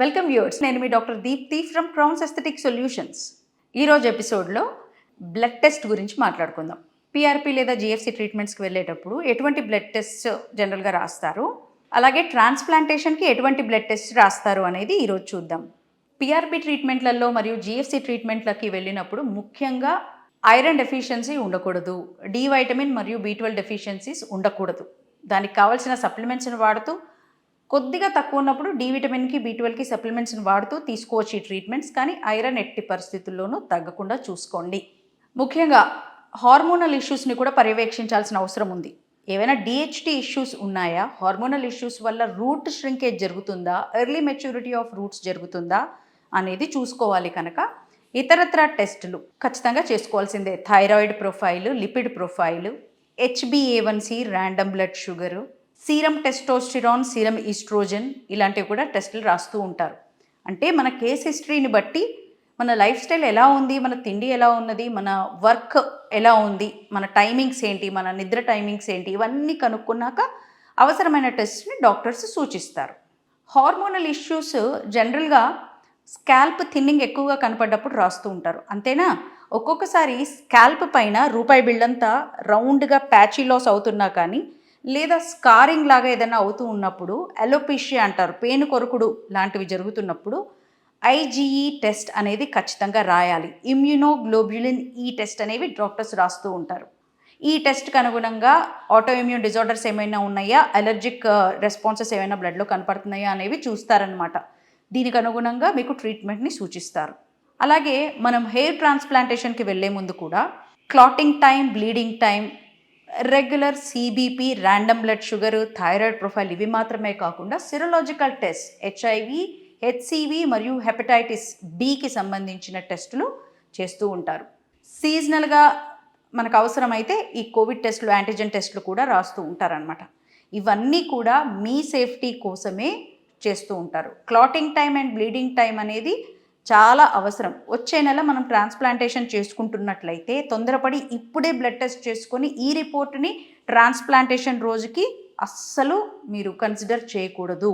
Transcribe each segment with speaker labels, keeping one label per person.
Speaker 1: Welcome viewers, నేను మీ doctor Deepthi from crowns aesthetic solutions. ఈరోజు ఎపిసోడ్లో బ్లడ్ టెస్ట్ గురించి మాట్లాడుకుందాం. పిఆర్పి లేదా జిఎఫ్సి ట్రీట్మెంట్స్కి వెళ్ళేటప్పుడు ఎటువంటి బ్లడ్ టెస్ట్ జనరల్గా రాస్తారు, అలాగే ట్రాన్స్ప్లాంటేషన్కి ఎటువంటి బ్లడ్ టెస్ట్ రాస్తారు అనేది ఈరోజు చూద్దాం. పిఆర్పి ట్రీట్మెంట్లలో మరియు జిఎఫ్సి ట్రీట్మెంట్లకి వెళ్ళినప్పుడు ముఖ్యంగా ఐరన్ డెఫిషియన్సీ ఉండకూడదు, డి వైటమిన్ మరియు B12 డెఫిషియన్సీస్ ఉండకూడదు. దానికి కావాల్సిన సప్లిమెంట్స్ని వాడుతూ, కొద్దిగా తక్కువ ఉన్నప్పుడు డి విటమిన్కి B12కి సప్లిమెంట్స్ని వాడుతూ తీసుకోవచ్చు ఈ ట్రీట్మెంట్స్. కానీ ఐరన్ ఎట్టి పరిస్థితుల్లోనూ తగ్గకుండా చూసుకోండి. ముఖ్యంగా హార్మోనల్ ఇష్యూస్ని కూడా పర్యవేక్షించాల్సిన అవసరం ఉంది. ఏవైనా డిహెచ్టి ఇష్యూస్ ఉన్నాయా, హార్మోనల్ ఇష్యూస్ వల్ల రూట్ ష్రింకేజ్ జరుగుతుందా, ఎర్లీ మెచ్యూరిటీ ఆఫ్ రూట్స్ జరుగుతుందా అనేది చూసుకోవాలి. కనుక ఇతరత్ర టెస్టులు ఖచ్చితంగా చేసుకోవాల్సిందే. Thyroid profile, lipid profile, HbA1c, random blood sugar, serum testosterone, serum oestrogen, ఇలాంటివి కూడా టెస్టులు రాస్తూ ఉంటారు. అంటే మన కేస్ హిస్టరీని బట్టి మన లైఫ్ స్టైల్ ఎలా ఉంది, మన తిండి ఎలా ఉన్నది, మన వర్క్ ఎలా ఉంది, మన టైమింగ్స్ ఏంటి, మన నిద్ర టైమింగ్స్ ఏంటి, ఇవన్నీ కనుక్కున్నాక అవసరమైన టెస్ట్ని డాక్టర్స్ సూచిస్తారు. హార్మోనల్ ఇష్యూస్ జనరల్గా స్కాల్ప్ థిన్నింగ్ ఎక్కువగా కనపడ్డప్పుడు రాస్తూ ఉంటారు, అంతేనా? ఒక్కొక్కసారి స్కాల్ప్ పైన రూపాయి బిళ్ళంతా రౌండ్గా ప్యాచీ లాస్ అవుతున్నా కానీ, లేదా స్కారింగ్ లాగా ఏదైనా అవుతూ ఉన్నప్పుడు, అలోపేషియా అంటారు, పేను కొరుకుడు లాంటివి జరుగుతున్నప్పుడు IgE టెస్ట్ అనేది ఖచ్చితంగా రాయాలి. ఇమ్యూనోగ్లోబ్యులిన్ ఈ టెస్ట్ అనేవి డాక్టర్స్ రాస్తూ ఉంటారు. ఈ టెస్ట్కి అనుగుణంగా ఆటో ఇమ్యూన్ డిజార్డర్స్ ఏమైనా ఉన్నాయా, అలర్జిక్ రెస్పాన్సెస్ ఏమైనా బ్లడ్లో కనపడుతున్నాయా అనేవి చూస్తారనమాట. దీనికి అనుగుణంగా మీకు ట్రీట్మెంట్ని సూచిస్తారు. అలాగే మనం హెయిర్ ట్రాన్స్ప్లాంటేషన్కి వెళ్ళే ముందు కూడా clotting time, bleeding time, regular CBP, random blood sugar, thyroid profile ఇవి మాత్రమే కాకుండా సిరలాజికల్ టెస్ట్, HIV, HCV మరియు హెపటైటిస్ Bకి సంబంధించిన టెస్టులు చేస్తూ ఉంటారు. సీజనల్గా మనకు అవసరమైతే ఈ కోవిడ్ టెస్టులు, యాంటీజెన్ టెస్టులు కూడా రాస్తూ ఉంటారనమాట. ఇవన్నీ కూడా మీ సేఫ్టీ కోసమే చేస్తూ ఉంటారు. Clotting time and bleeding time అనేది చాలా అవసరం. వచ్చే నెల మనం ట్రాన్స్ప్లాంటేషన్ చేసుకుంటున్నట్లయితే తొందరపడి ఇప్పుడే బ్లడ్ టెస్ట్ చేసుకొని ఈ రిపోర్ట్ని ట్రాన్స్ప్లాంటేషన్ రోజుకి అస్సలు మీరు కన్సిడర్ చేయకూడదు.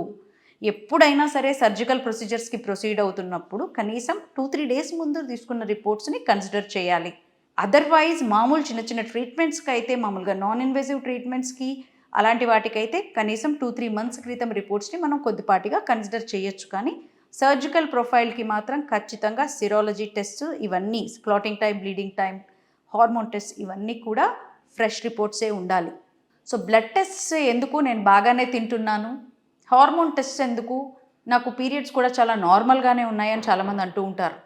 Speaker 1: ఎప్పుడైనా సరే సర్జికల్ ప్రొసీజర్స్కి ప్రొసీడ్ అవుతున్నప్పుడు కనీసం 2-3 డేస్ ముందు తీసుకున్న రిపోర్ట్స్ని కన్సిడర్ చేయాలి. అదర్వైజ్ మామూలు చిన్న చిన్న ట్రీట్మెంట్స్కి అయితే, మామూలుగా నాన్ ఇన్వేజివ్ ట్రీట్మెంట్స్కి అలాంటి వాటికైతే కనీసం 2-3 మంత్స్ క్రితం రిపోర్ట్స్ని మనం కొద్దిపాటిగా కన్సిడర్ చేయొచ్చు. కానీ సర్జికల్ ప్రొఫైల్కి మాత్రం ఖచ్చితంగా సిరాలజీ టెస్ట్, ఇవన్నీ clotting time, bleeding time, hormone test, ఇవన్నీ కూడా ఫ్రెష్ రిపోర్ట్సే ఉండాలి. సో బ్లడ్ టెస్ట్ ఎందుకు, నేను బాగానే తింటున్నాను, హార్మోన్ టెస్ట్ ఎందుకు, నాకు పీరియడ్స్ కూడా చాలా నార్మల్గానే ఉన్నాయని చాలామంది అంటూ ఉంటారు.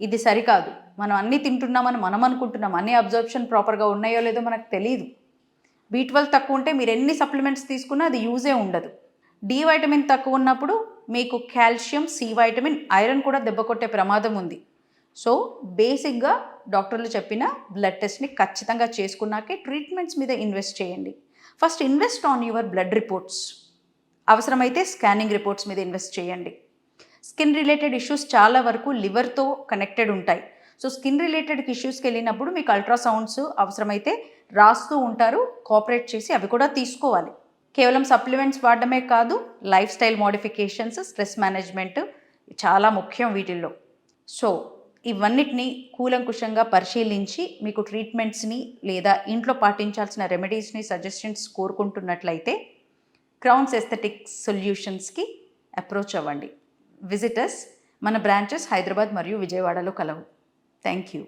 Speaker 1: ఇది సరికాదు. మనం అన్నీ తింటున్నామని మనం అనుకుంటున్నాం, అన్ని అబ్జర్ప్షన్ ప్రాపర్గా ఉన్నాయో లేదో మనకు తెలియదు. B12 తక్కువ ఉంటే మీరు ఎన్ని సప్లిమెంట్స్ తీసుకున్నా అది యూజే ఉండదు. డి వైటమిన్ తక్కువ ఉన్నప్పుడు మీకు కాల్షియం, C వైటమిన్, ఐరన్ కూడా దెబ్బ కొట్టే ప్రమాదం ఉంది. సో బేసిక్గా డాక్టర్లు చెప్పిన బ్లడ్ టెస్ట్ని ఖచ్చితంగా చేసుకున్నాకే ట్రీట్మెంట్స్ మీద ఇన్వెస్ట్ చేయండి. First invest on your blood reports. అవసరమైతే స్కానింగ్ రిపోర్ట్స్ మీద ఇన్వెస్ట్ చేయండి. స్కిన్ రిలేటెడ్ ఇష్యూస్ చాలా వరకు లివర్తో కనెక్టెడ్ ఉంటాయి. సో స్కిన్ రిలేటెడ్ ఇష్యూస్కి వెళ్ళినప్పుడు మీకు అల్ట్రాసౌండ్స్ అవసరమైతే రాస్తూ ఉంటారు, కోఆపరేట్ చేసి అవి కూడా తీసుకోవాలి. కేవలం సప్లిమెంట్స్ వాడడమే కాదు, life style modifications, stress management చాలా ముఖ్యం వీటిల్లో. సో ఇవన్నిటిని కూలంకుషంగా పరిశీలించి మీకు ట్రీట్మెంట్స్ని లేదా ఇంట్లో పాటించాల్సిన రెమెడీస్ని, సజెషన్స్ కోరుకుంటున్నట్లయితే క్రౌన్స్ ఎస్థెటిక్ సొల్యూషన్స్కి అప్రోచ్ అవ్వండి. విజిటర్స్, మన బ్రాంచెస్ హైదరాబాద్ మరియు విజయవాడలో కలవు. Thank you.